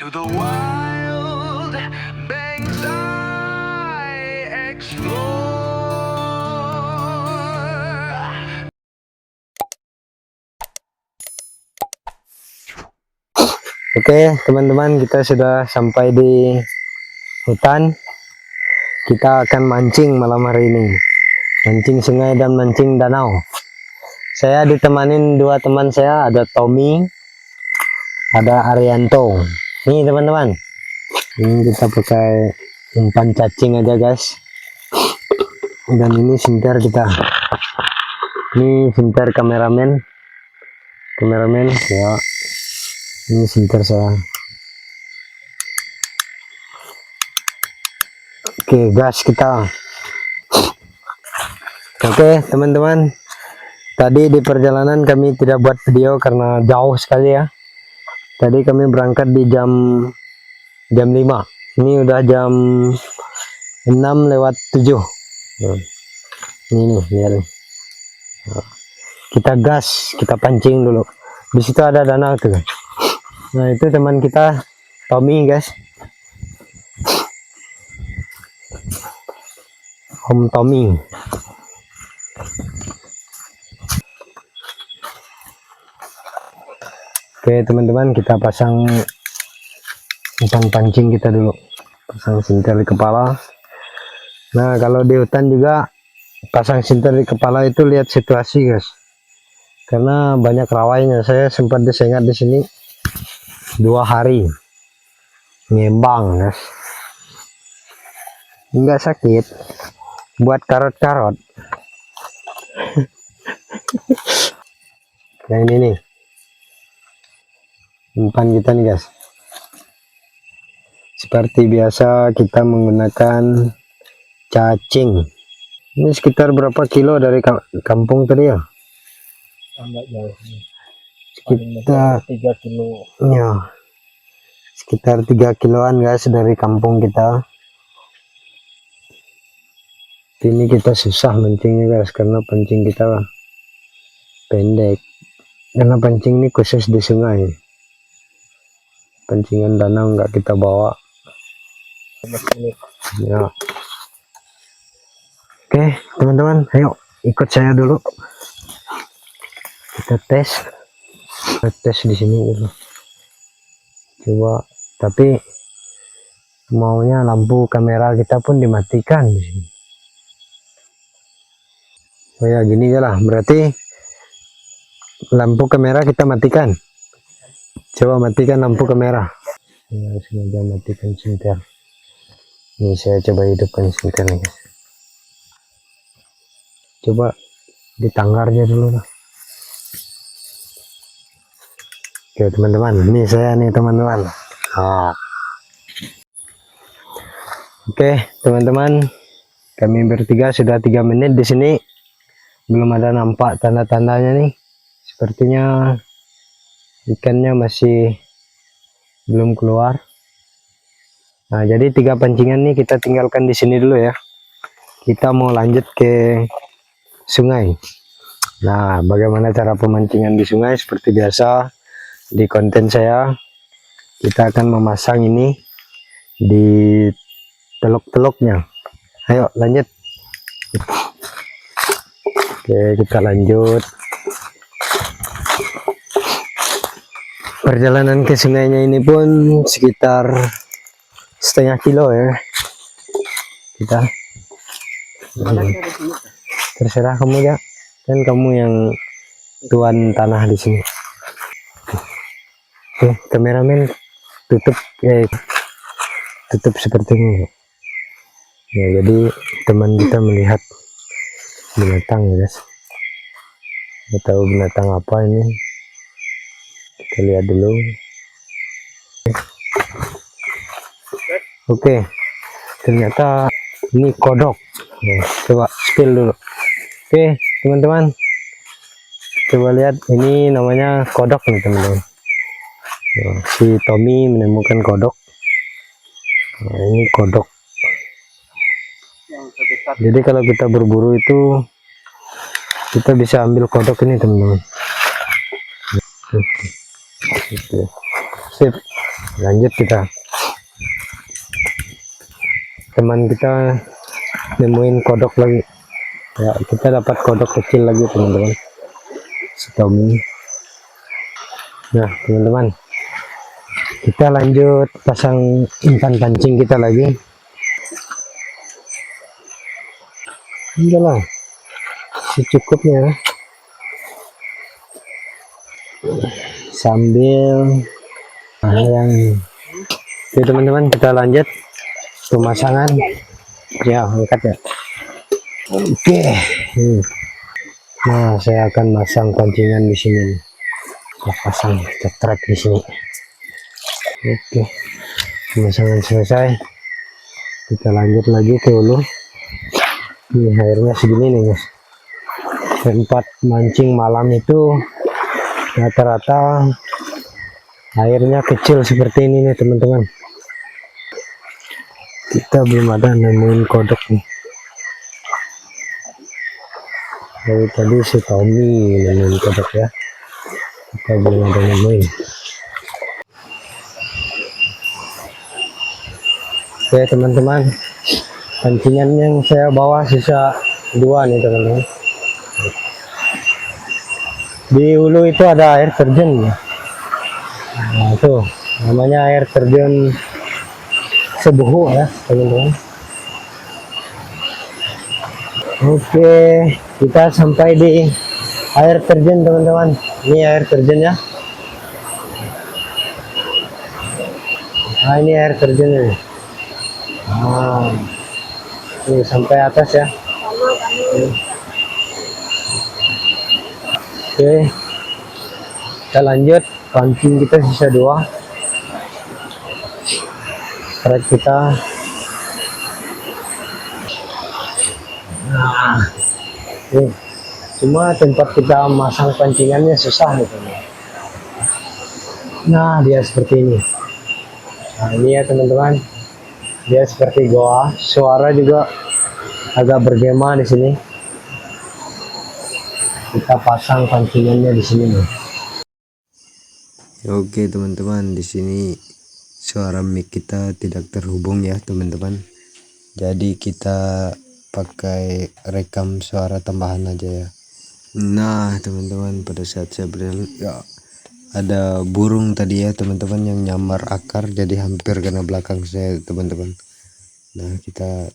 To the wild banks I explore. Oke, teman-teman, kita sudah sampai di hutan. Kita akan mancing malam hari ini. Mancing sungai dan mancing danau. Saya ditemanin dua teman saya, ada Tommy, ada Arianto. Nih teman-teman, ini kita pakai umpan cacing aja guys. Dan ini sinter kita. Ini sinter kameramen ya. Ini sinter saya. Oke, gas kita. Oke, teman-teman. Tadi di perjalanan kami tidak buat video karena jauh sekali ya. Tadi kami berangkat di jam 5. Ini udah jam 6:07. Ini nih, lihat nih. Kita gas, kita pancing dulu. Di situ ada danau tuh. Nah, itu teman kita Tommy, guys. Om Tommy. Oke, teman-teman, kita pasang umpan pancing kita dulu. Pasang sinter di kepala. Nah, kalau di hutan juga pasang sinter di kepala itu lihat situasi, guys. Karena banyak rawainya. Saya sempat disengat di sini 2 hari. Ngembang, guys. Enggak sakit. Buat karot-karot. Nah, ini nih. Umpan kita nih, guys. Seperti biasa kita menggunakan cacing. Ini sekitar berapa kilo dari kampung tadi ya? Tambah jauh. Sekitar 3 kilo. ya, sekitar 3 kiloan guys dari kampung kita. Ini kita susah mancingnya guys, karena pancing kita pendek. Karena pancing ini khusus di sungai. Pancingan danau nggak kita bawa. Ya. Oke, teman-teman, ayo ikut saya dulu. Kita tes di sini dulu. Coba, tapi maunya lampu kamera kita pun dimatikan di sini. Oh ya, gini lah. Berarti lampu kamera kita matikan. Coba matikan lampu kamera. Ya, sengaja matikan sinter. Ini saya coba hidupkan sinternya, guys. Coba ditanggarnya dulu lah. Oke, teman-teman. Ini saya nih, teman-teman. Oke, teman-teman. Kami bertiga sudah 3 menit di sini. Belum ada nampak tanda-tandanya nih. Sepertinya ikannya masih belum keluar. Nah, jadi 3 pancingan nih kita tinggalkan di sini dulu ya. Kita mau lanjut ke sungai. Nah, bagaimana cara pemancingan di sungai? Seperti biasa di konten saya, kita akan memasang ini di teluk-teluknya. Ayo lanjut. Oke, kita lanjut. Perjalanan ke sungainya ini pun sekitar setengah kilo ya. Kita terserah kamu ya, kan kamu yang tuan tanah di sini. Oke, kameramen tutup seperti ini ya. Jadi teman kita melihat binatang ya guys. Nggak tahu binatang apa ini, kita lihat dulu. Oke, ternyata ini kodok. Nah, coba spill dulu. Oke, teman-teman, coba lihat, ini namanya kodok nih teman-teman. Nah, si Tommy menemukan kodok. Nah, ini kodok. Jadi kalau kita berburu itu kita bisa ambil kodok ini teman-teman. Sip. Lanjut kita. Teman kita nemuin kodok lagi. Ya, kita dapat kodok kecil lagi teman-teman. Si Tommy. Nah teman-teman, kita lanjut pasang umpan pancing kita lagi. Enggak lah, secukupnya. Sambil yang oke teman-teman, kita lanjut pemasangan. Ya, angkat ya. Oke. Nah, saya akan masang pancingan di sini. Saya pasang cetrek di sini. Oke. Pemasangan selesai. Kita lanjut lagi ke hulu. Ini airnya segini nih, guys. Tempat mancing malam itu rata-rata airnya kecil seperti ini nih, teman-teman. Kita belum ada nemuin kodok nih. Dari tadi si Tommy nemuin kodok ya. Kita belum ada nemuin. Oke teman-teman, pancingan yang saya bawa sisa 2 nih teman-teman. Di hulu itu ada air terjun. Nah tuh namanya air terjun Sebuhu ya teman-teman. Oke, kita sampai di air terjun teman-teman. Ini air terjunnya. Nah ini air terjunnya. Nah, ini sampai atas ya. Oke, kita lanjut. Pancing kita sisa 2. Trek kita. Nah, ini cuma tempat kita masang pancingannya susah nih teman. Nah dia seperti ini. Nah ini ya teman-teman, dia seperti goa. Suara juga agak bergema di sini. Kita pasang pancingannya di sini nih. Oke teman-teman, di sini suara mic kita tidak terhubung ya teman-teman. Jadi kita pakai rekam suara tambahan aja ya. Nah teman-teman, pada saat saya berjalan ya ada burung tadi ya teman-teman yang nyamar akar, jadi hampir kena belakang saya teman-teman. Nah kita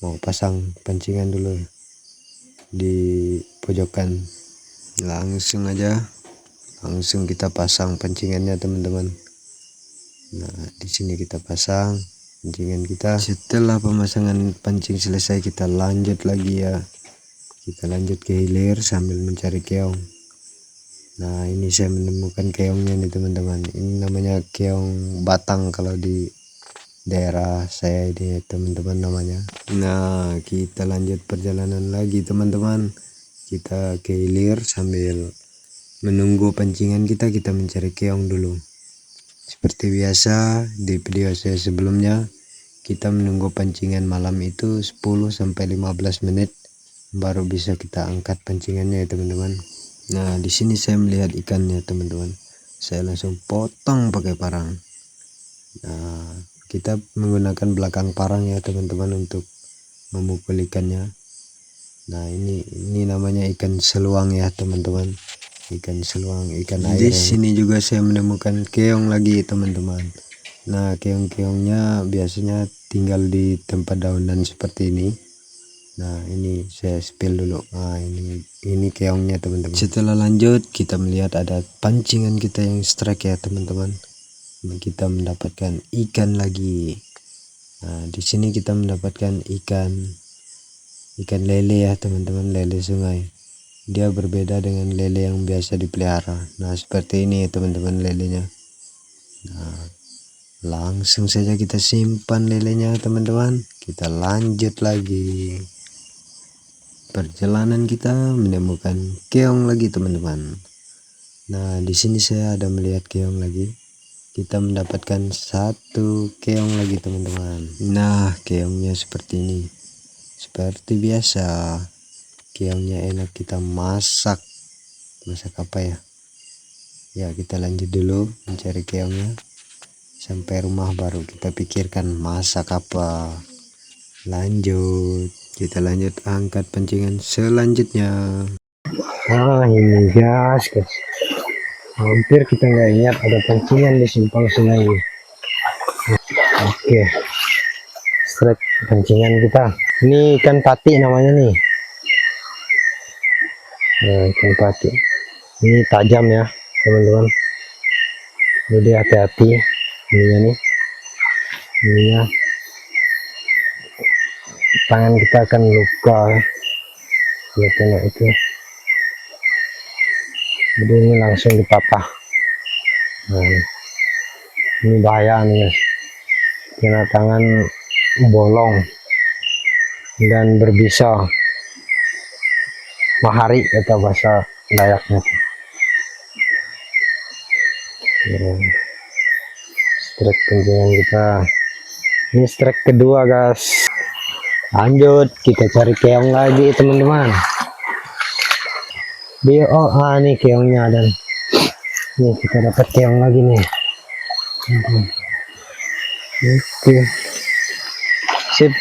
mau pasang pancingan dulu di pojokan. Langsung aja, langsung kita pasang pancingannya teman-teman. Nah di sini kita pasang pancingan kita. Setelah pemasangan pancing selesai, kita lanjut lagi ya. Kita lanjut ke hilir sambil mencari keong. Nah ini saya menemukan keongnya nih teman-teman. Ini namanya keong batang kalau di daerah saya ini teman-teman namanya. Nah kita lanjut perjalanan lagi teman-teman. Kita ke hilir sambil menunggu pancingan kita mencari keong dulu. Seperti biasa di video saya sebelumnya, kita menunggu pancingan malam itu 10-15 menit baru bisa kita angkat pancingannya ya teman-teman. Nah di sini saya melihat ikannya teman-teman. Saya langsung potong pakai parang. Nah kita menggunakan belakang parang ya teman-teman untuk memukul ikannya. Nah ini namanya ikan seluang ya teman-teman. Ikan seluang, ikan air. Di sini juga saya menemukan keong lagi teman-teman. Nah keong-keongnya biasanya tinggal di tempat daunan seperti ini. Nah ini saya spill dulu. Nah ini keongnya teman-teman. Setelah lanjut kita melihat ada pancingan kita yang strike ya teman-teman. Kita mendapatkan ikan lagi. Nah di sini kita mendapatkan ikan lele ya teman-teman, lele sungai. Dia berbeda dengan lele yang biasa dipelihara. Nah seperti ini teman-teman lelenya. Nah langsung saja kita simpan lelenya teman-teman. Kita lanjut lagi perjalanan kita menemukan keong lagi teman-teman. Nah di sini saya ada melihat keong lagi. Kita mendapatkan 1 keong lagi teman-teman. Nah keongnya seperti ini. Seperti biasa, keongnya enak kita masak. Masak apa ya? Ya kita lanjut dulu mencari keongnya. Sampai rumah baru kita pikirkan masak apa. Lanjut, kita lanjut angkat pancingan selanjutnya. Ini guys, hampir kita nggak ingat ada pancingan di simpang sungai ini. Oke, strike pancingan kita. Ini ikan pati namanya nih. Nah, ikan pati. Ini tajam ya, teman-teman. Jadi hati-hati ininya nih. Ininya. Tangan kita akan luka ya, kena itu. Jadi ini langsung dipatah. Nah, ini bahaya nih guys. Kena tangan bolong dan berbisa. Mahari atau bahasa Dayaknya. Strike pancingan kita. Ini strike kedua guys. Lanjut, kita cari keong lagi teman-teman. Nih keongnya dan nih kita dapat keong lagi nih. Oke, sip,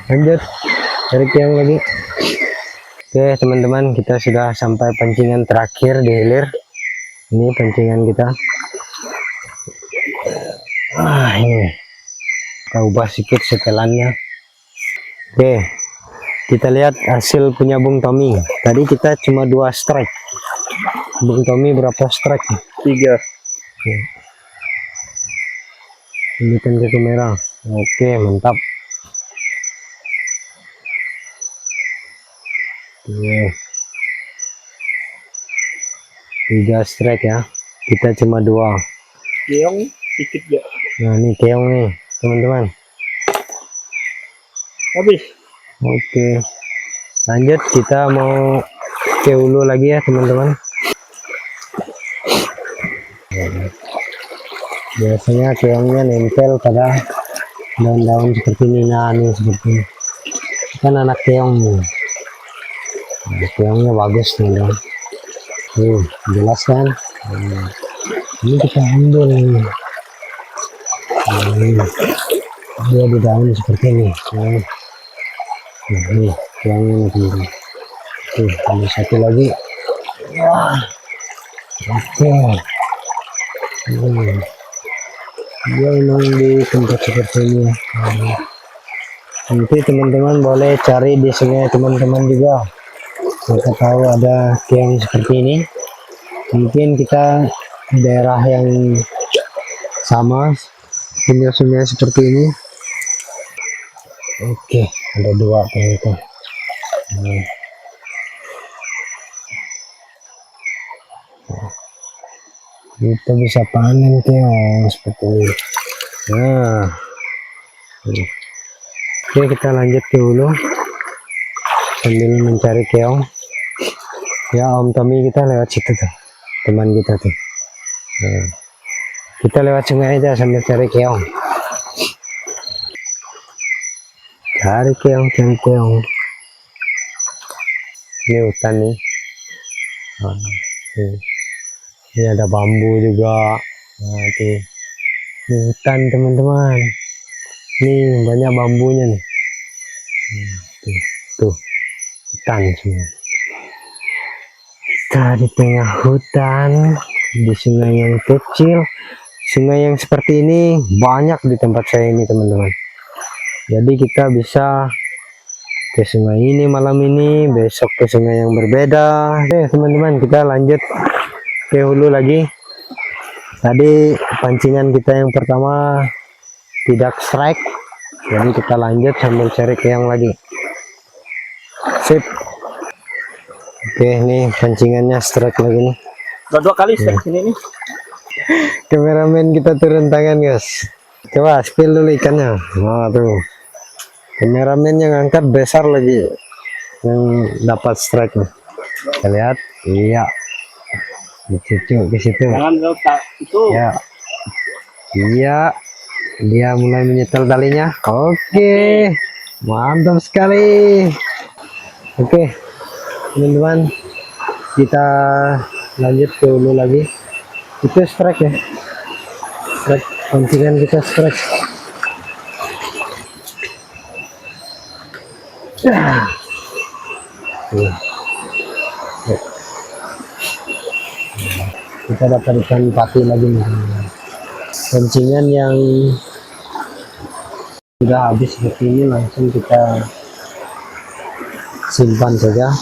lanjut cari keong lagi. Oke teman-teman, kita sudah sampai pancingan terakhir di hilir. Ini pancingan kita. Ini kita ubah sedikit setelannya. Oke, kita lihat hasil punya Bung Tommy. Tadi kita cuma 2 strike. Bung Tommy berapa strike? 3. Tunjukkan ke kamera. Oke, mantap. Oke. 3 strike ya. Kita cuma 2. Keong dikit ya. Nah, ini keong nih, teman-teman. Habis. Oke, lanjut kita mau ke hulu lagi ya teman-teman. Biasanya keongnya nempel pada daun-daun seperti ini. Nah, nih seperti ini. Kan anak keong nih. Nah, keongnya bagus nih dong. Jelas kan? Ini kita ambil nih. Dia di daun seperti ini. Ini keongnya nih. Ada satu lagi. Wah, oke. Dia memang di tempat seperti ini. Nanti teman-teman boleh cari di sungai teman-teman juga. Kita tahu ada keong seperti ini. Mungkin kita di daerah yang sama punya sungai seperti ini. Oke, ada 2 ternyata. Kita bisa panen keong seperti ini. Nah, oke, kita lanjut ke hulu sambil mencari keong. Ya, Om Tommy kita lewat situ tuh, teman kita tuh. Nah, kita lewat sungai aja sambil cari keong. Cari keong. Ini hutan nih. Ini ada bambu juga. Nah, ini hutan teman-teman. Nih banyak bambunya nih. Tuh hutan semua. Kita di tengah hutan, di sungai yang kecil. Sungai yang seperti ini banyak di tempat saya ini teman-teman. Jadi kita bisa ke sungai ini malam ini, besok ke sungai yang berbeda. Oke teman-teman, kita lanjut ke hulu lagi. Tadi pancingan kita yang pertama tidak strike, jadi kita lanjut sambil cari keong lagi. Sip. Oke, nih pancingannya strike lagi nih. Udah 2 kali strike sini nih. Kameramen kita turun tangan guys. Coba spill dulu ikannya. Wah tuh, kameramen yang angkat besar lagi yang dapat strike nih. Kita lihat, iya, dicucuk ke situ. Jangan letak itu. Ya, iya, dia mulai menyetel talinya. Oke, mantap sekali. Oke teman-teman, kita lanjut ke hulu lagi. Itu strike ya, strike Pancingan kita strike. Tuh. Kita dapat ikan pati lagi nih. Pancingan yang sudah habis seperti ini langsung kita simpan saja.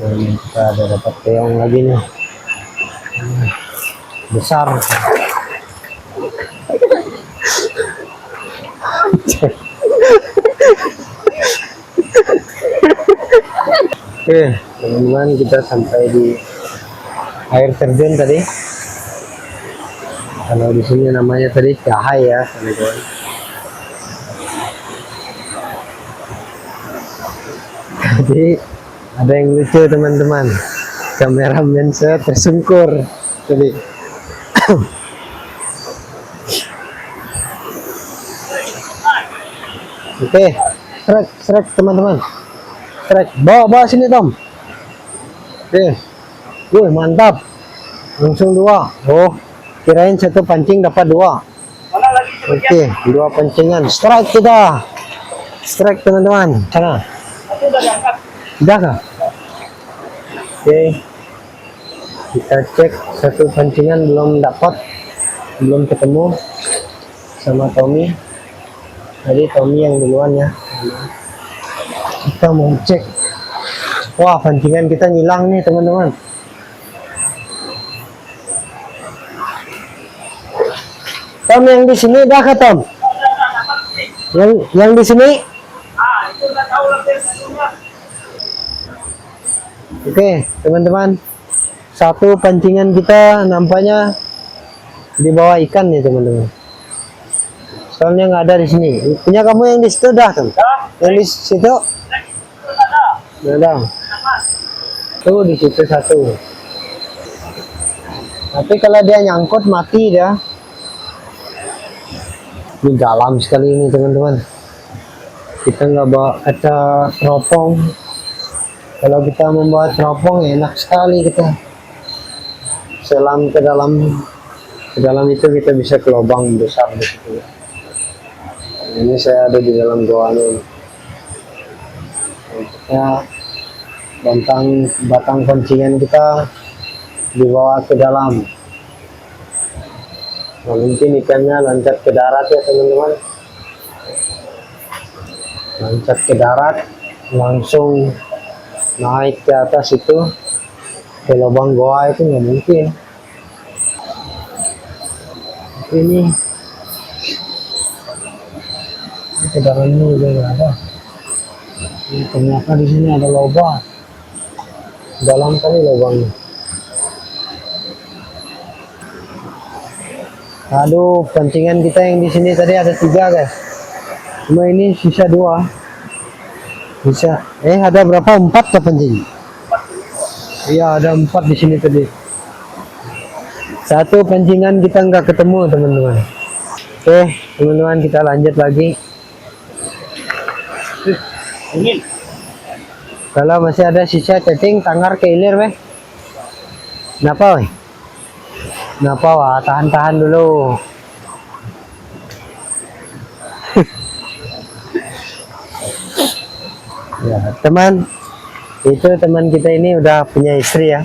Dan kita ada dapat keong lagi nih, besar. Oke teman-teman, kita sampai di air terjun tadi. Kalau di sini namanya tadi Cahai ya teman-teman. Jadi ada yang lucu teman-teman, kameramen saya tersungkur tadi. Oke, strike teman-teman, strike, bawa sini Tom. Oke, mantap, langsung 2. Oh, kirain satu pancing dapat 2. Oke, 2 pancingan, strike kita, strike teman-teman. Sana. Udah kah? Oke, kita cek satu pancingan belum dapat, belum ketemu sama Tommy. Jadi Tommy yang duluan ya. Kita mau cek. Wah, pancingan kita ngilang nih teman-teman. Tom, yang di sini dah kah Tom? Yang di sini? Oke teman-teman, satu pancingan kita nampaknya di bawah ikan nih teman-teman. Soalnya nggak ada di sini. Punya kamu yang di situ dah kan? Yang di situ? Nggak ada. Tuh di situ satu. Tapi kalau dia nyangkut mati dia. Ini dalam sekali ini teman-teman. Kita nggak bawa kaca teropong. Kalau kita membawa teropong enak sekali kita. Selam ke dalam itu kita bisa ke lubang besar di situ. Ini saya ada di dalam goa nih. Kita batang pancingan kita dibawa ke dalam. Nah, mungkin ikannya loncat ke darat ya teman-teman. Loncat ke darat, langsung naik ke atas itu ke lubang goa itu nggak mungkin. Ini ke dalamnya juga nggak ada. Ini ternyata di sini ada lubang, dalam kali lubangnya. Aduh, pancingan kita yang di sini tadi ada 3 guys, cuma ini sisa 2. Bisa, ada berapa? 4 ke pancing? Iya, ada 4 di sini tadi. Satu pancingan kita nggak ketemu teman-teman. Oke teman-teman, kita lanjut lagi. Kalau masih ada sisa cacing tanggar ke ilir weh. Kenapa weh? Kenapa wah? Tahan-tahan dulu. Ya teman, itu teman kita ini udah punya istri ya.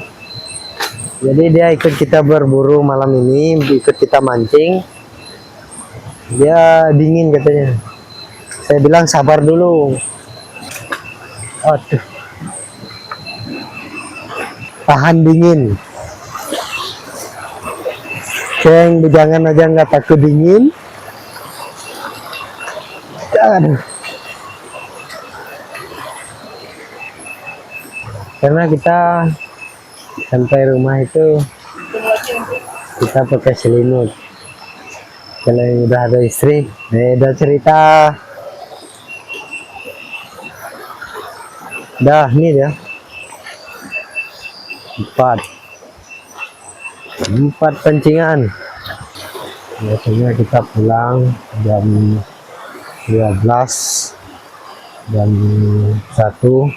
Jadi dia ikut kita berburu malam ini, ikut kita mancing. Dia dingin katanya. Saya bilang sabar dulu. Aduh. Tahan dingin. Ceng, jangan aja nggak takut dingin. Aduh. Karena kita sampai rumah itu kita pakai selimut. Kalau yang udah ada istri, beda cerita. Dah, ini dia 4 pancingan. Biasanya kita pulang jam 12, jam 1.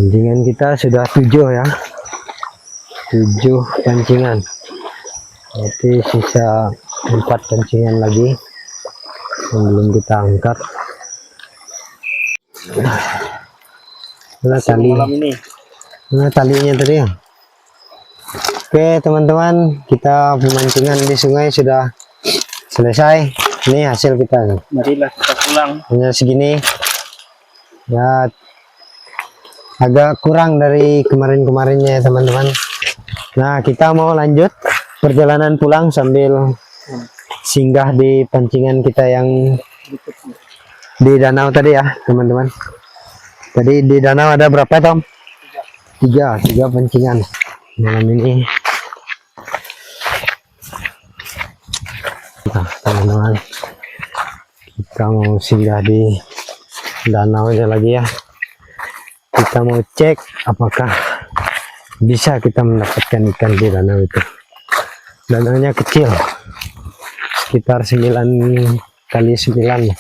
Pancingan kita sudah 7 ya. 7 pancingan. Berarti sisa 4 pancingan lagi yang belum kita angkat. Mana tali? Malam ini. Mana talinya tadi ya? Oke teman-teman, kita pemancingan di sungai sudah selesai. Ini hasil kita. Marilah kita pulang. Hanya segini. Ya agak kurang dari kemarin-kemarinnya ya teman-teman. Nah kita mau lanjut perjalanan pulang sambil singgah di pancingan kita yang di danau tadi ya teman-teman. Tadi di danau ada berapa Tom? Tiga pancingan malam ini. Nah teman-teman, kita mau singgah di danau aja lagi ya. Kita mau cek apakah bisa kita mendapatkan ikan di danau itu. Danaunya kecil, sekitar 9 kali 9.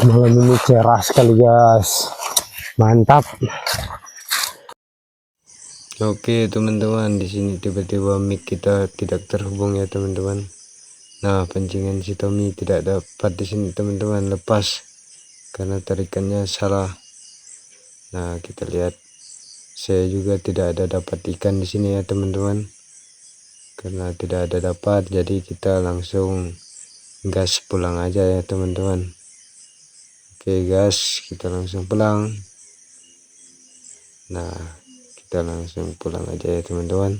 Malam ini cerah sekali guys, mantap. Oke teman-teman, di sini tiba-tiba mic kita tidak terhubung ya teman-teman. Nah pancingan si Tommy tidak dapat di sini teman-teman, lepas karena tarikannya salah. Nah kita lihat, saya juga tidak ada dapat ikan di sini ya teman-teman. Karena tidak ada dapat, jadi kita langsung gas pulang aja ya teman-teman. Oke gas, kita langsung pulang. Nah kita langsung pulang aja ya teman-teman.